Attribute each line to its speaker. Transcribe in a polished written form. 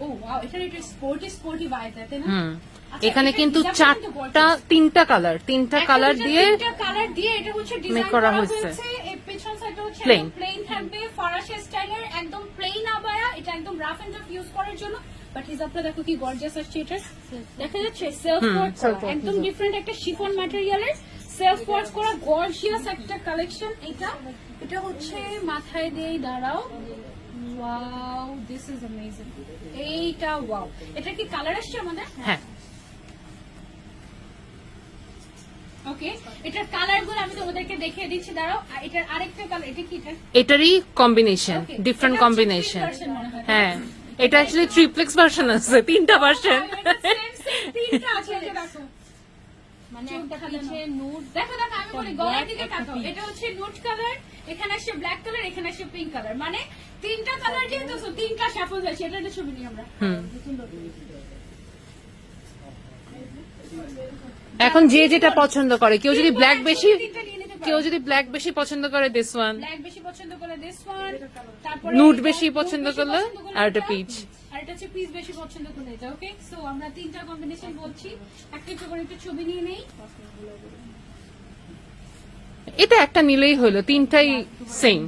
Speaker 1: ও wow, এখানে একটু sporty vibe তাই না?
Speaker 2: এখানে কিন্তু তিনটা কালার দিয়ে
Speaker 1: এটা হচ্ছে
Speaker 2: make
Speaker 1: ডিজাইন
Speaker 2: করা
Speaker 1: করা
Speaker 2: হয়েছে।
Speaker 1: হয়েছে। এই পেছন সাইডটা হচ্ছে
Speaker 2: Plain।
Speaker 1: একদম প্লেন থাকবে, ফরাসি স্টাইলের একদম প্লেন আবায়া। এটা একদম রাফ এন্ড টাফ ইউজ করার জন্য, বাট হিজাবটা দেখো কি গর্জিয়াস আসছে। এটা দেখা যাচ্ছে সেলফ ওয়ার্ক করা, একদম ডিফারেন্ট একটা শিফন ম্যাটেরিয়ালের সেলফ ওয়ার্ক করা গর্জিয়াস একটা কালেকশন। এটা হচ্ছে মাথায় দিয়ে দাঁড়াও, ওয়াও দিস ইজ অ্যামেজিং। এইটা ওয়াও, এটা কি কালার আসছে আমাদের?
Speaker 2: হ্যাঁ,
Speaker 1: ওকে, এটার কালার গুলো আমি তোমাদেরকে দেখিয়ে দিচ্ছি, দাঁড়াও। এটার আরেকটা কালার, এটা কি?
Speaker 2: এটারই কম্বিনেশন, ডিফারেন্ট কম্বিনেশন। হ্যাঁ, এটা অ্যাকচুয়ালি ট্রিপ্লেক্স ভার্সন আছে, তিনটা ভার্সন।
Speaker 1: তিনটা আছে, এই যে দেখো। মানে একটা পিছে নুট, দেখো দেখো আমি বলি গলার দিকে তাকাও। এটা হচ্ছে নুট কালার, এখানে আসছে ব্ল্যাক কালার, এখানে আসছে পিঙ্ক কালার। মানে তিনটা কালার যেহেতু তিনটা শ্যাফল আছে। এটা একটা ছবি নিই আমরা।
Speaker 2: এখন যে যেটা পছন্দ করে, কেউ যদি ব্ল্যাক বেশি পছন্দ করে দিস ওয়ান,
Speaker 1: ব্ল্যাক বেশি পছন্দ করে দিস ওয়ান, তারপর
Speaker 2: নুড বেশি পছন্দ করলে আর একটা পিচ,
Speaker 1: আর এটা হচ্ছে পিচ বেশি পছন্দ করলে এটা। ওকে, সো আমরা তিনটা কম্বিনেশন বলছি, একটা একটা করে একটু ছবি নিয়ে নেই।
Speaker 2: এটা একটা নিলেই হলো, তিনটাই সেম।